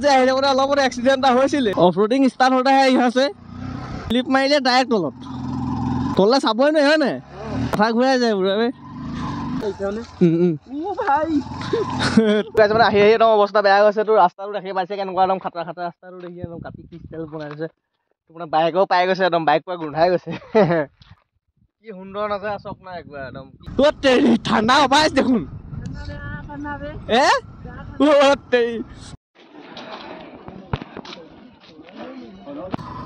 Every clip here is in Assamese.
যে আহিলে মানে অলপ এক্সিডেণ্ট এটা হৈছিলে অফ ৰোডিং ষ্টাৰ্ট হওঁতে আহি আছে ক্লিপ মাৰিলে ডাইৰেক্ট তললৈ চাবই নোৱাৰি হয় নাই কথা ঘূৰাই যায় বুঢ়া আহি আহি একদম অৱস্থা বেয়া গৈছে তোৰ ৰাস্তাটো দেখি পাইছে কেনেকুৱা একদম খাটা খাটা ৰাস্তাটো দেখি একদম কাটি কি ষ্টাইল বনাইছে তোমাৰ বাইকো পাই গৈছে একদম বাইক পুৰা গোন্ধাই গৈছে কি সুন্দৰ নাযায় চক নাই একবাৰ একদম ঠাণ্ডা অভাইছ দেখোন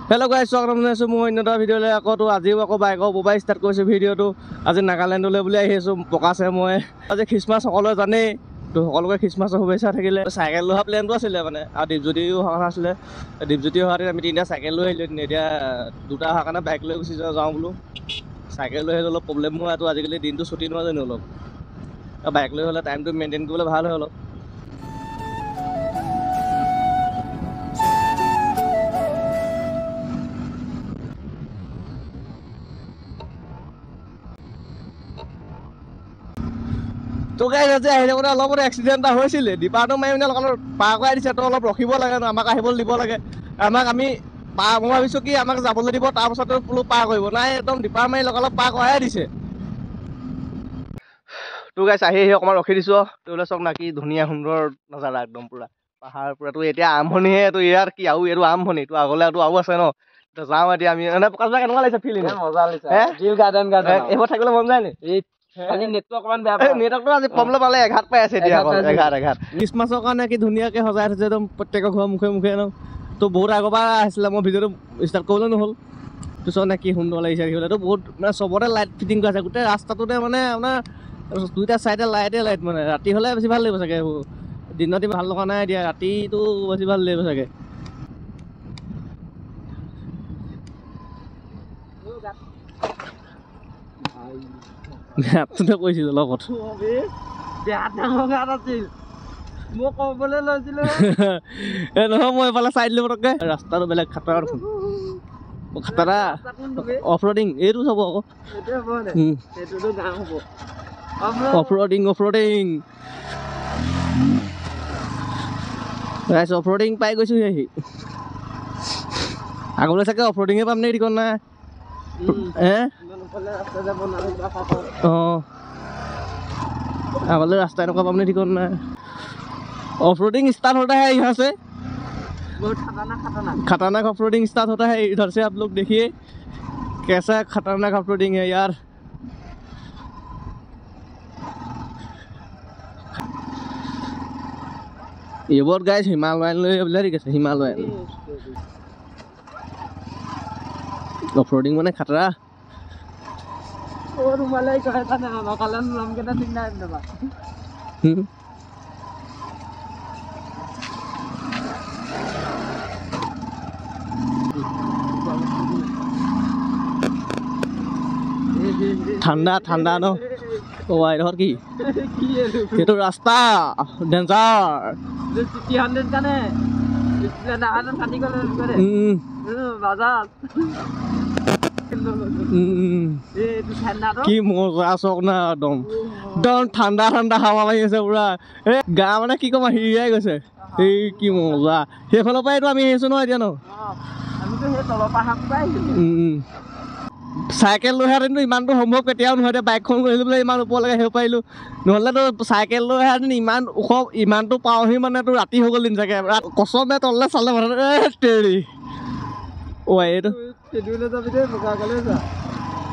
হেল্ল' গাইছ স্বাগতম জনাইছোঁ মোৰ অন্য এটা ভিডিঅ'লৈ আকৌ আজিও আকৌ বাইকৰ মোবাইল ষ্টাৰ্ট কৰিছোঁ ভিডিঅ'টো আজি নাগালেণ্ডলৈ বুলি আহি আছোঁ পকাছে মই আজি খ্ৰীষ্টমাছ সকলোৱে জানেই তো সকলোকে খ্ৰীষ্টমাছৰ শুভেচ্ছা থাকিলে চাইকেল লোৱা প্লেনটো আছিলে মানে আৰু দীপজ্যোতিও অহা কথা আছিলে দীপজ্যোতি অহাতে আমি তিনিটা চাইকেল লৈ আহিলোঁ এতিয়া দুটা অহাৰ কাৰণে বাইক লৈ গুচি যাওঁ বোলো চাইকেল লৈ আহিলে অলপ প্ৰব্লেম হয় আৰু আজিকালি দিনটো ছুটি নহয় জানো অলপ বাইক লৈ হ'লে টাইমটো মেইনটেইন কৰিবলৈ ভাল হয় অলপ তো গাইছ আজি আহিলে মানে অলপ এক্সিডেণ্ট এটা হৈছিলে দীপাৰটো মাৰি মানে অলপ পাৰ কৰাই দিছে তো অলপ ৰখিব লাগে আমাক আহিবলৈ দিব লাগে আমি মই ভাবিছোঁ কি আমাক যাবলৈ দিব তাৰপাছত বোলো পাৰ কৰিব নাই একদম দীপাৰ মাৰি অলপ পাৰ কৰাই দিছে তো গাইছ আহি অকণমান ৰখি দিছোঁ তোলৈ চাওক না কি ধুনীয়া সুন্দৰ নজাৰা একদম পুৰা পাহাৰ পুৰা তো এতিয়া আৰম্ভণিহে তো ইয়াৰ কি আৰু এইটো আৰম্ভণি তো আগলৈ আৰু আছে ন তো যাওঁ এতিয়া আমি এনে প্ৰকাশবা কেনেকুৱা লাগিছে ফিল মজা লাগিছে এইবোৰ থাকিবলৈ মন যায় নি খ্ৰীষ্টমাছৰ কাৰণে কি ধুনীয়াকৈ সজাই থৈছে একদম প্ৰত্যেকৰ ঘৰৰ মুখে মুখে ন তো বহুত আগৰ পৰা আছিলে মই ভিডিঅ'টো ষ্টাৰ্ট কৰিবলৈ নহ'ল পিছত নে কি সুন্দৰ লাগিছে দেখিবলৈতো বহুত মানে চবতে লাইট ফিটিং কৰা আছে গোটেই ৰাস্তাটোতে মানে আপোনাৰ দুইটা চাইডে লাইট মানে ৰাতি হ'লে বেছি ভাল লাগিব চাগে এইবোৰ দিনত ভাল লগা নাই এতিয়া ৰাতিটো বেছি ভাল লাগিব চাগে কৈছিলো লগত নহয় মই এইফালে চাই দিলো পটককে ৰাস্তাটো বেলেগ খাটাৰা অফ ৰোডিং এইটো চাব আকৌ অফ ৰোডিং অফ ৰোডিং পাই গৈছো আহি আগলৈ চাগে অফ ৰোডিঙে পাম নে ঠিকন নাই আগলৈ ৰাস্তা এনেকুৱা পাম নে ঠিকন নাই ऑफ रोडिंग स्टार्ट होता है यहाँ से बहुत खतरनाक ऑफ रोडिंग स्टार्ट होता है इधर से आप लोग देखिए कैसा खतरनाक ऑफ रोडिंग है यार ये बहुत guys Himalayan Himalayan off roading माने खतरा और मलाई कहता ना नकालन नाम के ना सिंगना इंदबा ঠাণ্ডা ন ওয়াই ধর কি এটা রাস্তা ডেঞ্জার সিটি 100 কানে ডিসপ্লে না আন কাটি করে বাজার কি মজা চক না একদম ঠাণ্ডা হাৱা মাৰি আছে পুৰা গা মানে কি কম হিৰিয়াই গৈছে এই কি মজা সেইফালৰ পৰাই আমি আহিছো ন এতিয়া ন চাইকেল লৈ আহেঁতেনো ইমানটো সম্ভৱ কেতিয়াও নহয় এতিয়া বাইকখন লৈ পেলাই ইমান ওপৰলৈকে আহিব পাৰিলোঁ নহ'লেতো চাইকেল লৈ আহেঁতেন ইমান ওখ ইমানটো পাওঁহি মানে তোৰ ৰাতি হৈ গ'ল চাগে কচমে তললৈ চালে তেৰি এইটো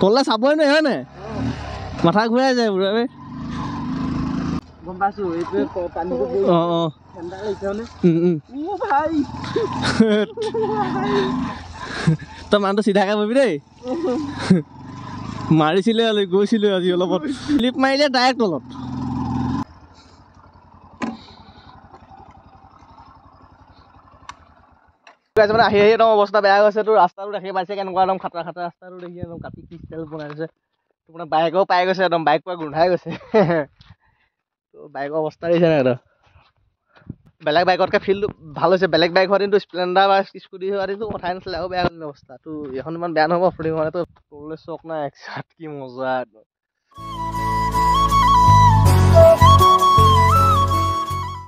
তললৈ চাবই নোৱাৰি হয় নাই মাথা ঘূৰাই যায় বুঢ়া গম পাইছোঁ তই মানুহটো চিধাকৈ বহিবি দেই মাৰিছিলে গৈছিলে আজি অলপত ক্লিপ মাৰিলে ডাইৰেক্ট তলত মানে আহি একদম অৱস্থা বেয়া গৈছে তোৰ ৰাস্তাটো দেখি পাইছে কেনেকুৱা একদম খাটা খাটা ৰাস্তাটো দেখি একদম কাটি কি ষ্টাইল বনাইছে তোমাৰ বাইকো পাই গৈছে একদম বাইক পুৰা গোন্ধাই গৈছে তো বাইকৰ অৱস্থা দিছে নাই একদম বেলেগ বাইকতকৈ ফিল্ডটো ভাল হৈছে বেলেগ বাইক হোৱা দিনটো স্প্লেণ্ডাৰ বা স্কুটি হোৱা দিনটো কথাই নাছিলে আৰু বেয়া হ'ল অৱস্থা তো এখন ইমান বেয়া নহ'ব ফুৰিব মানে তো তললৈ চক নাই একচাত কি মজা একদম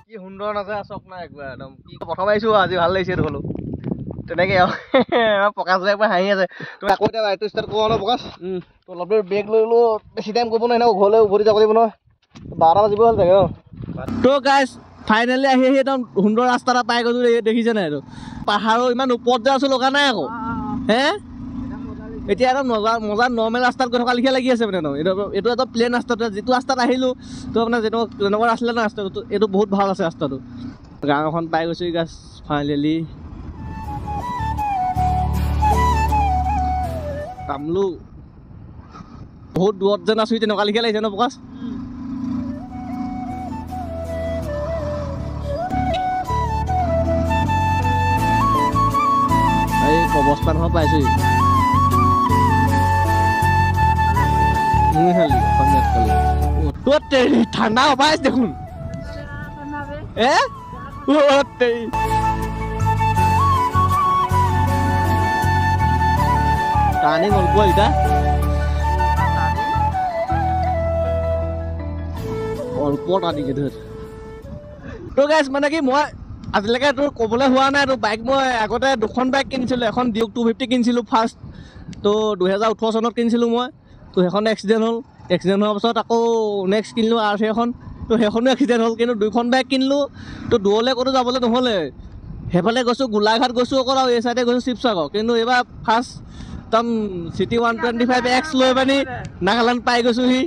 কি কি সুন্দৰ নাযায় চক নাই একবাৰ একদম কি প্ৰথম আহিছো আজি ভাল লাগিছে এইটো হ'লো তেনেকে প্ৰকাশ ভাই একবাৰ হাঁহি আছে তুমি আকৌ এতিয়া ৰাইডটো ষ্টাৰ্ট কৰোঁ ন প্ৰকাশ তো অলপ দেৰি ব্ৰেক লৈ ল'লো বেছি টাইম কৰিব নোৱাৰি ন ঘৰলৈ উভতি যাব লাগিব নহয় 12 বাজিব হ'ল চাগে তো গাইজ ফাইনেলি আহি একদম সুন্দৰ ৰাস্তা এটা পাই গ'লো দেখিছে নাই এইটো পাহাৰৰ ইমান ওপৰত যে আছো লগা নাই আকৌ হে এতিয়া একদম মজা নৰ্মেল ৰাস্তাত গৈ থকা লিখিয়া লাগি আছে মানে ন এইটো এটা প্লেন ৰাস্তাটো যিটো ৰাস্তাত আহিলোঁ তো আপোনাৰ যেনেকুৱা আছিলে ন ৰাস্তাটো এইটো বহুত ভাল আছে ৰাস্তাটো গাঁও এখন পাই গৈছোঁ গাছ ফাইনেলি কামলো বহুত দূৰত যেন আছোঁ তেনেকুৱা লিখিয়া লাগিছে ন প্ৰকাশ এই অৱস্থান হৈ পাইছোঁ ঠাণ্ডা হবাই দেখোন টানি গল্প এটা অল্প টানিকে ধৰ তো গাইজ মানে কি মই আজিলৈকে তোৰ ক'বলৈ হোৱা নাই তোৰ বাইক মই আগতে দুখন বাইক কিনিছিলোঁ এখন ডিউক 250 কিনিছিলোঁ ফাৰ্ষ্ট তো 2018 চনত কিনিছিলোঁ মই তো সেইখন এক্সিডেণ্ট হ'ল এক্সিডেণ্ট হোৱাৰ পাছত আকৌ নেক্সট কিনিলোঁ R3 এখন তো সেইখনো এক্সিডেণ্ট হ'ল কিন্তু দুইখন বাইক কিনিলোঁ তো দূৰলৈ ক'তো যাবলৈ নহ'লে সেইফালে গৈছোঁ গোলাঘাট গৈছোঁ অকল আৰু এই চাইডে গৈছোঁ শিৱসাগৰ কিন্তু এইবাৰ ফাৰ্ষ্ট একদম চিটি 125X লৈ পানি নাগালেণ্ড পাই গৈছোঁহি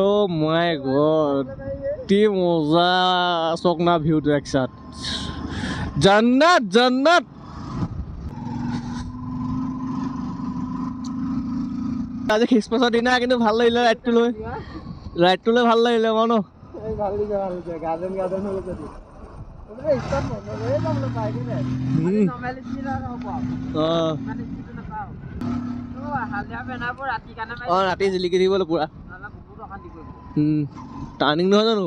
Oh my god, কি মজা চকনা ভিউটো একসাথ জান্নাত জান্নাত আজি খ্ৰীষ্টমাছৰ দিনা কিন্তু ভাল লাগিলে ৰাইডটো লৈ ভাল লাগিলে ন ৰাতি জিলিকি থাকিবলৈ পুৰা টাৰ্ণিং নহয় জানো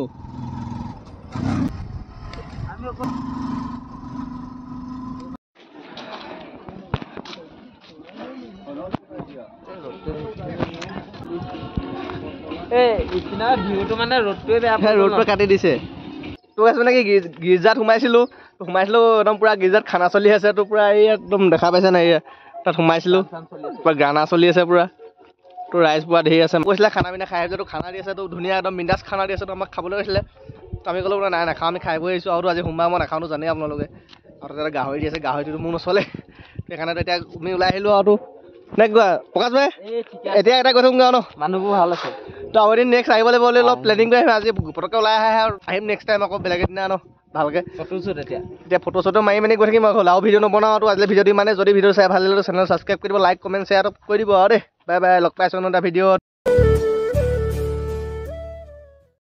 ৰ'দটো কাটি দিছে তো মানে কি গীৰ্জাত সোমাইছিলোঁ একদম পুৰা গীৰ্জাত খানা চলি আছে তো পুৰা এই একদম দেখা পাইছে নাই তাত সোমাইছিলোঁ পুৰা গানা চলি আছে পুৰা তো ৰাইজ পুৰা ধেৰ আছে কৈছিলে খানা পিনা খাই আহিছোঁ খানা দি আছে তো ধুনীয়া একদম বিন্দাছ খানা দি আছে তো আমাক খাবলৈ কৈছিলে তো আমি ক'লোঁ নাই নাখাওঁ আমি খাই বৈ আহিছোঁ আৰু আজি সোমবাৰ মই নাখাওঁতো জানেই আপোনালোকে আৰু তাতে গাহৰি দি আছে গাহৰিটো মোৰ নচলে সেইকাৰণে এতিয়া আমি ওলাই আহিলোঁ আৰু নে কোৱা প্ৰকাশ ভাই এতিয়া এটা কথা কোৱা ন মানুহবোৰ ভাল আছে তো আৰু এদিন নেক্সট আহিব লাগিব অলপ প্লেনিং কৰি আহিম আজি পটককৈ ওলাই আহে আৰু আহিম নেক্সট টাইম আকৌ বেলেগ এদিনা ন ভালকৈ এতিয়া ফটো চটো মাৰি মেলি গৈ থাকিম আৰু ভিডিঅ' নবনাওঁ আৰু আজিলৈ ভিডিঅ' দি মানে যদি ভিডিঅ' চাই ভাল লাগিলে চেনেল ছাবস্ক্ৰাইব কৰিব লাইক কমেণ্ট শ্বেয়াৰ কৰি দিব আৰু দেই বাই বাই লগ পাইছোঁ ন এটা ভিডিঅ'ত